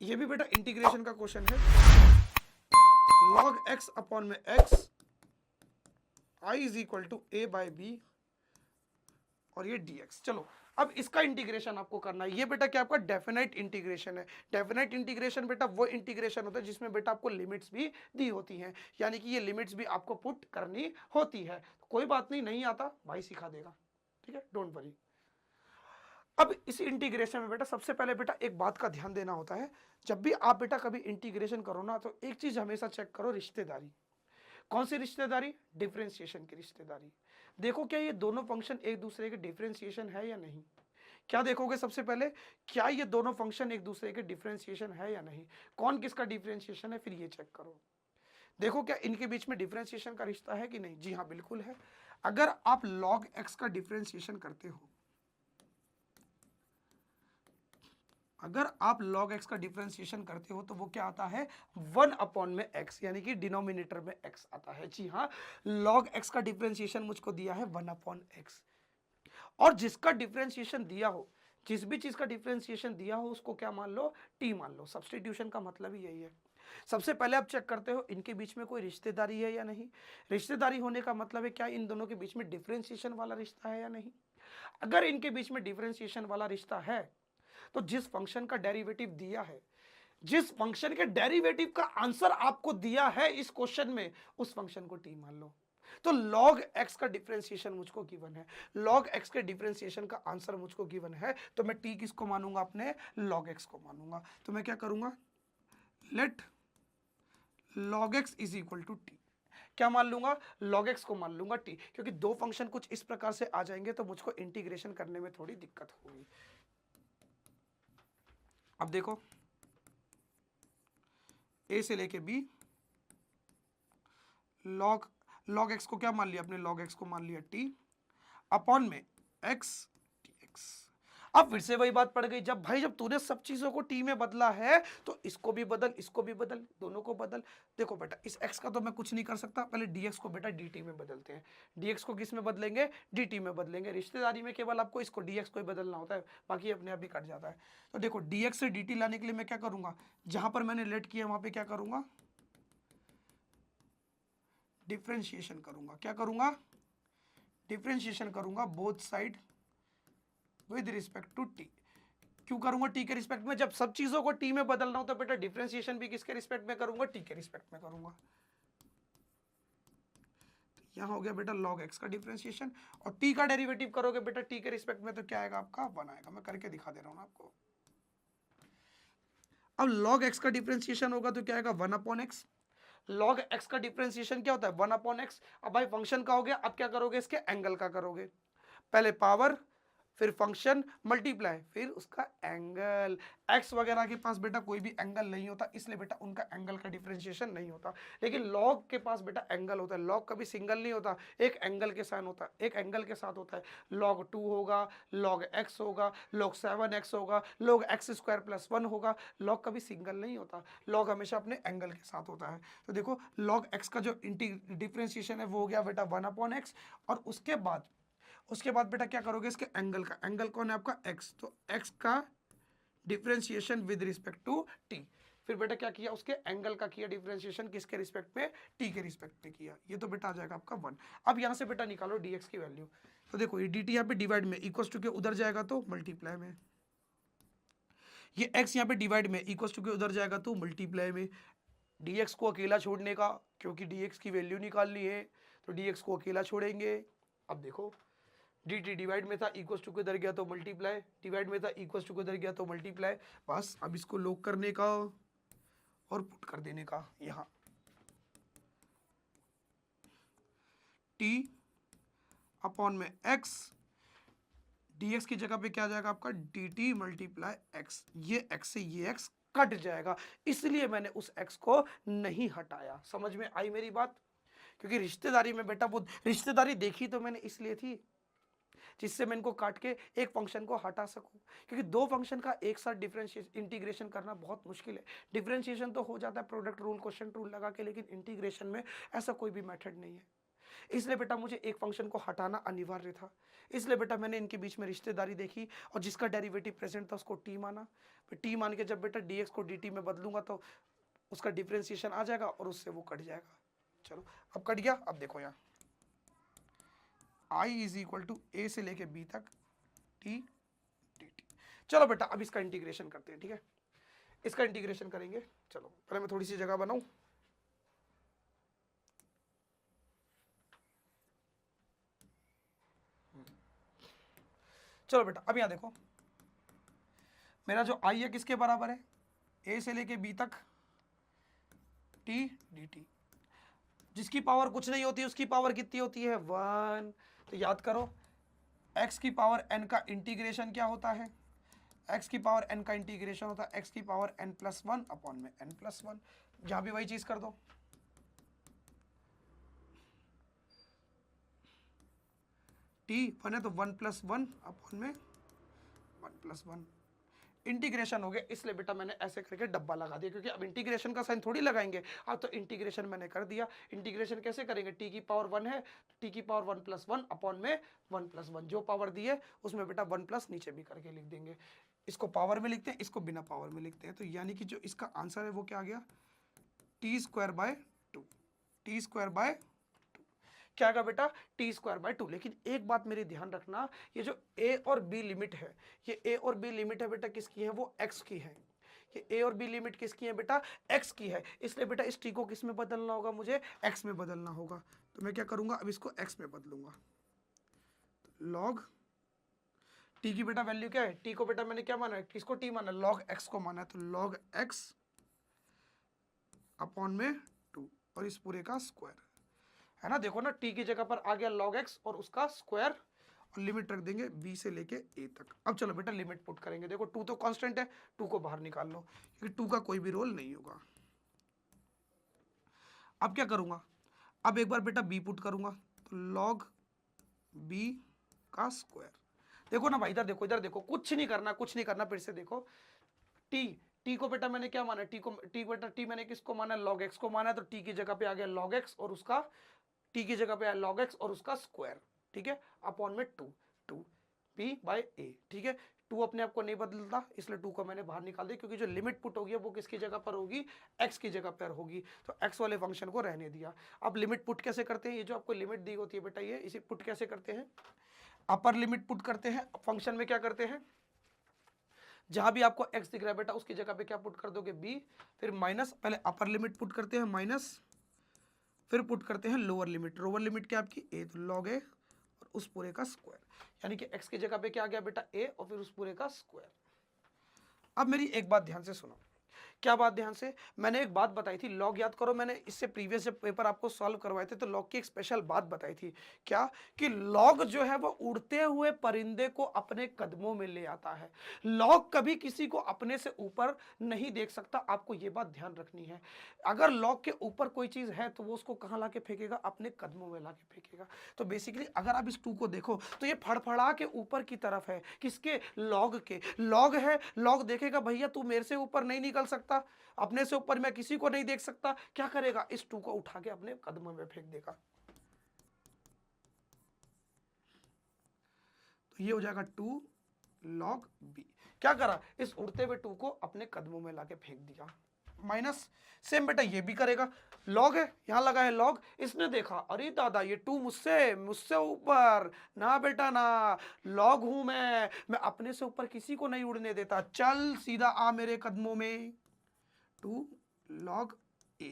ये भी बेटा इंटीग्रेशन का क्वेश्चन है। log x अपॉन में x i is equal to a by B और ये dx। चलो अब इसका इंटीग्रेशन आपको करना है। ये बेटा क्या आपका डेफिनेट इंटीग्रेशन है। डेफिनेट इंटीग्रेशन बेटा वो इंटीग्रेशन होता है जिसमें बेटा आपको लिमिट्स भी दी होती हैं, यानी कि ये लिमिट्स भी आपको पुट करनी होती है। तो कोई बात नहीं, नहीं आता भाई सिखा देगा, ठीक है, डोंट वरी। अब इस इंटीग्रेशन में बेटा सबसे पहले बेटा एक बात का ध्यान देना होता है, जब भी आप बेटा कभी इंटीग्रेशन करो ना तो एक चीज हमेशा चेक करो, रिश्तेदारी। कौन सी रिश्तेदारी? डिफरेंशिएशन की रिश्तेदारी। देखो क्या ये दोनों फंक्शन एक दूसरे के डिफरेंशिएशन है या नहीं। क्या देखोगे सबसे पहले, क्या ये दोनों फंक्शन एक दूसरे के डिफरेंशिएशन है या नहीं। कौन किसका डिफरेंशिएशन है, फिर ये चेक करो। देखो क्या इनके बीच में डिफरेंशिएशन का रिश्ता है कि नहीं। जी हाँ बिल्कुल है। अगर आप log x का डिफरेंशिएशन करते हो, अगर आप log x का डिफरेंशिएशन करते हो तो वो क्या आता है, 1 अपॉन में x, यानी कि डिनोमिनेटर में x आता है। जी हाँ, log x का डिफरेंशिएशन मुझको दिया है 1 अपॉन x। और जिसका डिफरेंशिएशन दिया हो, जिस भी चीज का डिफरेंशिएशन दिया हो उसको क्या मान लो, t मान लो। सब्स्टिट्यूशन का मतलब ही यही है। सबसे पहले आप चेक करते हो इनके बीच में कोई रिश्तेदारी है या नहीं। रिश्तेदारी होने का मतलब है क्या इन दोनों के बीच में डिफरेंशिएशन वाला रिश्ता है या नहीं। अगर इनके बीच में डिफरेंशिएशन वाला रिश्ता है तो जिस फंक्शन का डेरिवेटिव दिया है, जिस फंक्शन के डेरिवेटिव का आंसर आपको दिया है इस क्वेश्चन में, उस फंक्शन को टी मान लो। तो log x का डिफरेंशिएशन मुझको गिवन है, log x के डिफरेंशिएशन का आंसर मुझको गिवन है, तो मैं t किसको मानूंगा, अपने log x को मानूंगा। तो मैं क्या करूंगा, let log x is equal to T. क्या मान लूंगा, log x को मान लूंगा t, क्योंकि दो फंक्शन कुछ इस प्रकार से आ जाएंगे तो मुझको इंटीग्रेशन करने में थोड़ी दिक्कत होगी। अब देखो a से लेके b, log x को क्या मान लिया अपने, log x को मान लिया t अपॉन में x dx। अब फिर से वही बात पड़ गई, जब भाई जब तूने सब चीजों को t में बदला है तो इसको भी बदल, इसको भी बदल, दोनों को बदल। देखो बेटा इस x का तो मैं कुछ नहीं कर सकता, पहले dx को बेटा dt में बदलते हैं। dx को किस में बदलेंगे, dt में बदलेंगे। रिश्तेदारी में केवल आपको इसको dx को ही बदलना होता है, बाकी अपने आप ही कट जाता है। तो देखो dx से dt लाने के लिए मैं क्या करूंगा, जहां पर मैंने लेट किया वहां पर क्या करूंगा, डिफ्रेंशिएशन करूंगा। क्या करूंगा, डिफ्रेंशिएशन करूंगा both side with respect to T. क्यों करूंगा टी के रिस्पेक्ट में, जब सब चीजों को टी में बदलना हो तो बेटा डिफरेंशिएशन भी किसके रिस्पेक्ट में करूंगा, टी के रिस्पेक्ट में करूंगा। तो यहां हो गया बेटा log x का डिफरेंशिएशन, और टी का डेरिवेटिव करोगे बेटा टी के रिस्पेक्ट में तो क्या आएगा आपका, 1 आएगा। मैं करके दिखा दे रहा हूं आपको। अब log x का डिफरेंशिएशन होगा तो क्या आएगा, 1 अपॉन एक्स। log x का डिफरेंशिएशन क्या होता है, 1 अपॉन एक्स। अब भाई फंक्शन का हो गया, अब क्या करोगे, इसके एंगल का करोगे। पहले पावर, फिर फंक्शन, मल्टीप्लाई, फिर उसका एंगल। एक्स वगैरह के पास बेटा कोई भी एंगल नहीं होता, इसलिए बेटा उनका एंगल का डिफरेंशिएशन नहीं होता। लेकिन लॉग के पास बेटा एंगल होता है। लॉग कभी सिंगल नहीं होता, एक एंगल के साथ होता है, एक एंगल के साथ होता है। log 2 होगा, log x होगा, log 7x होगा, log x स्क्वायर प्लस 1 होगा। log कभी सिंगल नहीं होता, log हमेशा अपने एंगल के साथ होता है। तो देखो log x का जो डिफरेंशिएशन है वो हो गया बेटा 1 अपॉन एक्स। और उसके बाद बेटा क्या करोगे, इसके एंगल का, एंगल कौन है आपका, x, तो x का differentiation with respect to t। फिर बेटा क्या किया, उसके एंगल का किया डिफरेंशिएशन, किसके रिस्पेक्ट में, t के रिस्पेक्ट में किया। ये तो बेटा आ जाएगा आपका 1। अब यहां से बेटा निकालो dx की वैल्यू। तो देखो ये dt यहाँ पे डिवाइड में, इक्वल टू के उधर जाएगा तो मल्टीप्लाई में, ये x यहाँ पे डिवाइड में, इक्वल टू के उधर जाएगा तो मल्टीप्लाई में। dx को अकेला छोड़ने का, क्योंकि dx की वैल्यू निकालनी है तो dx को अकेला छोड़ेंगे। अब देखो dt डिवाइड में था, इक्वल टू किधर गया तो मल्टीप्लाई, डिवाइड में था, इक्वल टू किधर गया तो मल्टीप्लाई। बस अब इसको लॉग करने का और पुट कर देने का यहां, t अपॉन में x, dx की जगह पे क्या जाएगा आपका dt मल्टीप्लाई x। ये x से ये x कट जाएगा, इसलिए मैंने उस x को नहीं हटाया। समझ में आई मेरी बात, क्योंकि रिश्तेदारी में बेटा वो रिश्तेदारी देखी तो मैंने इसलिए थी जिससे मैं इनको काट के एक फंक्शन को हटा सकूं, क्योंकि दो फंक्शन का एक साथ डिफरेंशिएशन इंटीग्रेशन करना बहुत मुश्किल है। डिफरेंशिएशन तो हो जाता है प्रोडक्ट रूल, क्वेश्चन रूल लगा के, लेकिन इंटीग्रेशन में ऐसा कोई भी मेथड नहीं है। इसलिए बेटा मुझे एक फंक्शन को हटाना अनिवार्य था, इसलिए बेटा मैंने इनके बीच में रिश्तेदारी देखी और जिसका डेरिवेटिव प्रेजेंट था उसको टी माना। फिर टी मान के जब बेटा dx को dt में बदलूंगा तो उसका डिफरेंशिएशन आ जाएगा और उससे वो कट जाएगा। चलो अब कट गया। अब देखो यहाँ i is equal to a से लेके b तक t dt। चलो बेटा अब इसका इंटीग्रेशन करते हैं, ठीक है, इसका इंटीग्रेशन करेंगे। चलो पहले मैं थोड़ी सी जगह बनाऊं। चलो बेटा अब यहां देखो, मेरा जो i है किसके बराबर है, a से लेके b तक t dt, जिसकी पावर कुछ नहीं होती उसकी पावर कितनी होती है 1। तो याद करो x की पावर n का इंटीग्रेशन क्या होता है, x की पावर n का इंटीग्रेशन होता है x की पावर n+1 अपॉन में n+1। जहां भी वही चीज कर दो, t 1 है तो 1+1 अपॉन में 1+1 इंटीग्रेशन हो गया। इसलिए बेटा मैंने ऐसे करके डब्बा लगा दिया, क्योंकि अब इंटीग्रेशन का साइन थोड़ी लगाएंगे। अब तो इंटीग्रेशन मैंने कर दिया। इंटीग्रेशन कैसे करेंगे, t की पावर 1 है, t की पावर 1+1 अपॉन में 1+1, जो पावर दी है उसमें बेटा 1+ नीचे भी करके लिख देंगे। इसको पावर में लिखते हैं, इसको बिना पावर में लिखते हैं। तो यानी कि जो इसका आंसर है वो क्या आ गया, t²/2, t²/2 क्या आएगा बेटा, t²/2। लेकिन एक बात मेरी ध्यान रखना, ये जो a और b लिमिट है, ये a और b लिमिट है बेटा किसकी है, वो x की है। ये a और b लिमिट किसकी है बेटा, x की है। इसलिए बेटा इस t को किस में बदलना होगा, मुझे x में बदलना होगा। तो मैं क्या करूंगा, अब इसको x में बदलूंगा। log t की बेटा वैल्यू क्या है, t को बेटा मैंने क्या माना है, किसको t माना, log x को माना है। तो log x अपॉन में 2 और इस पूरे का स्क्वायर है ना। देखो ना t की जगह पर आ गया log x और उसका स्क्वायर, और लिमिट रख देंगे b से लेके a तक। अब चलो बेटा लिमिट पुट करेंगे। देखो 2 तो कांस्टेंट है, 2 को बाहर निकाल लो, क्योंकि 2 का कोई भी रोल नहीं होगा। अब क्या करूंगा, अब एक बार बेटा b पुट करूंगा, तो log b का स्क्वायर। देखो ना भाई, इधर देखो, इधर देखो, कुछ नहीं करना, कुछ नहीं करना। फिर से देखो, t को बेटा मैंने क्या माना, t बेटा t मैंने किसको माना, log x को माना है। तो t की जगह पे आ गया log x और उसका, t की जगह पे आया log x और उसका स्क्वायर, ठीक है, अपॉन में 2 p/a, ठीक है। 2 अपने आप को नहीं बदलता, इसलिए 2 को मैंने बाहर निकाल दिया, क्योंकि जो लिमिट पुट होगी वो किसकी जगह पर होगी, x की जगह पर होगी। तो x वाले फंक्शन को रहने दिया। अब लिमिट पुट कैसे करते हैं, ये जो आपको लिमिट दी होती है बेटा, ये इसे पुट कैसे करते हैं, अपर लिमिट पुट करते हैं। फंक्शन में क्या करते हैं, जहां भी आपको x दिख रहा है बेटा उसकी जगह पे क्या पुट कर दोगे, b, फिर माइनस, पहले अपर लिमिट पुट करते हैं माइनस, फिर पुट करते हैं लोअर लिमिट। लोअर लिमिट क्या आपकी a, तो log a और उस पूरे का स्क्वायर, यानी कि x की जगह पे क्या आ गया बेटा a और फिर उस पूरे का स्क्वायर। अब मेरी एक बात ध्यान से सुनो, क्या बात ध्यान से, मैंने एक बात बताई थी, लॉग याद करो, मैंने इससे प्रीवियस जब पेपर आपको सॉल्व करवाए थे तो लॉग की एक स्पेशल बात बताई थी। क्या, कि लॉग जो है वो उड़ते हुए परिंदे को अपने कदमों में ले आता है। लॉग कभी किसी को अपने से ऊपर नहीं देख सकता, आपको ये बात ध्यान रखनी है। अगर लॉग के ऊपर कोई चीज है तो वो उसको कहाँ ला के फेंकेगा, अपने कदमों में ला के फेंकेगा। तो बेसिकली अगर आप इस 2 को देखो तो ये फड़फड़ा के ऊपर की तरफ है, किसके, लॉग के। लॉग है, लॉग देखेगा भैया तू मेरे से ऊपर नहीं निकल सकता, अपने से ऊपर मैं किसी को नहीं देख सकता, क्या करेगा, इस 2 को उठा के अपने कदमों में फेंक देगा। तो ये हो जाएगा 2 log b। क्या करा, इस उड़ते हुए 2 को अपने कदमों में लाके फेंक दिया। माइनस, सेम बेटा ये भी करेगा, लॉग है, यहां लगा है लॉग, इसने देखा अरे दादा ये 2 मुझसे मुझसे ऊपर, ना बेटा ना, लॉग हूं मैं अपने से ऊपर किसी को नहीं उड़ने देता, चल सीधा आ मेरे कदमों में, 2 log a।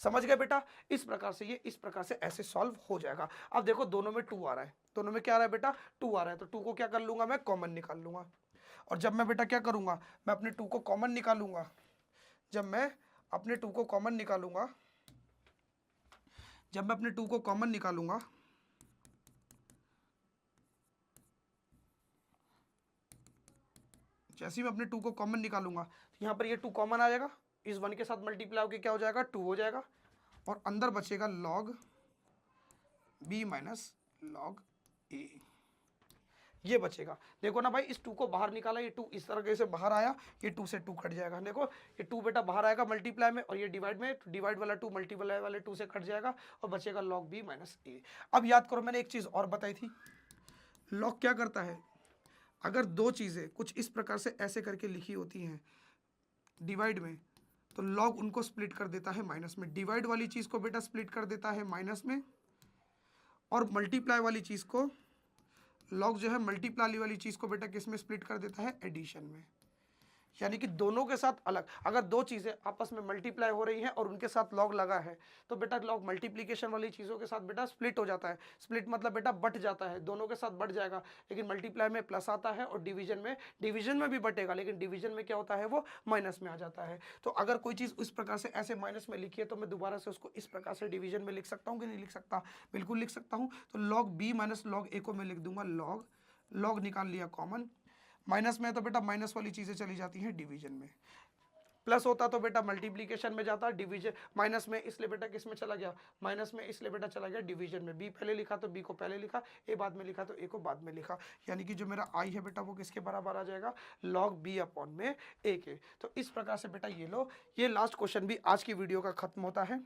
समझ गए बेटा, इस प्रकार से ये, इस प्रकार से ऐसे सॉल्व हो जाएगा। अब देखो दोनों में 2 आ रहा है, दोनों में क्या आ रहा है बेटा, 2 आ रहा है। तो 2 को क्या कर लूंगा, मैं कॉमन निकाल लूंगा। और जब मैं बेटा क्या करूंगा, मैं अपने 2 को कॉमन निकालूंगा, जब मैं अपने 2 को कॉमन निकालूंगा, जब मैं अपने 2 को कॉमन निकालूंगा, जैसे ही मैं अपने 2 को कॉमन निकालूंगा तो यहां पर ये 2 कॉमन आ जाएगा, इस 1 के साथ मल्टीप्लाई होकर क्या हो जाएगा, 2 हो जाएगा, और अंदर बचेगा log b minus log a। ये बचेगा। देखो ना भाई, इस 2 को बाहर निकाला, ये 2 इस तरह से बाहर आया, ये 2 से 2 कट जाएगा। देखो ये 2 बेटा बाहर आएगा मल्टीप्लाई में, और ये डिवाइड में, डिवाइड वाला 2 मल्टीप्लाई वाले 2 से कट जाएगा और बचेगा log b माइनस ए। अब याद करो, मैंने एक चीज़ और बताई थी, log क्या करता है, अगर दो चीज़ें कुछ इस प्रकार से ऐसे करके लिखी होती हैं डिवाइड में, तो log उनको स्प्लिट कर देता है माइनस में। डिवाइड वाली चीज़ को बेटा स्प्लिट कर देता है माइनस में, और मल्टीप्लाई वाली चीज़ को, लॉग जो है मल्टीप्लाई वाली चीज़ को बेटा किस में स्प्लिट कर देता है, एडिशन में। यानी कि दोनों के साथ अलग, अगर दो चीज़ें आपस में मल्टीप्लाई हो रही हैं और उनके साथ लॉग लगा है, तो बेटा लॉग मल्टीप्लिकेशन वाली चीज़ों के साथ बेटा स्प्लिट हो जाता है। स्प्लिट मतलब बेटा बट जाता है, दोनों के साथ बढ़ जाएगा। लेकिन मल्टीप्लाई में प्लस आता है, और डिवीजन में भी बटेगा, लेकिन डिवीजन में क्या होता है, वो माइनस में आ जाता है। तो अगर कोई चीज़ इस प्रकार से ऐसे माइनस में लिखी है, तो मैं दोबारा से उसको इस प्रकार से डिवीजन में लिख सकता हूँ कि नहीं लिख सकता, बिल्कुल लिख सकता हूँ। तो लॉग बी माइनस लॉग ए को मैं लिख दूंगा लॉग निकाल लिया कॉमन, माइनस में तो बेटा माइनस वाली चीज़ें चली जाती हैं डिवीजन में, प्लस होता तो बेटा मल्टीप्लिकेशन में जाता, डिवीजन माइनस में इसलिए बेटा किस में चला गया, माइनस में इसलिए बेटा चला गया डिवीजन में। बी पहले लिखा तो बी को पहले लिखा, ए बाद में लिखा तो ए को बाद में लिखा। यानी कि जो मेरा आई है बेटा वो किसके बराबर आ जाएगा, लॉग बी अपॉन में ए के। तो इस प्रकार से बेटा ये लो, ये लास्ट क्वेश्चन भी आज की वीडियो का खत्म होता है।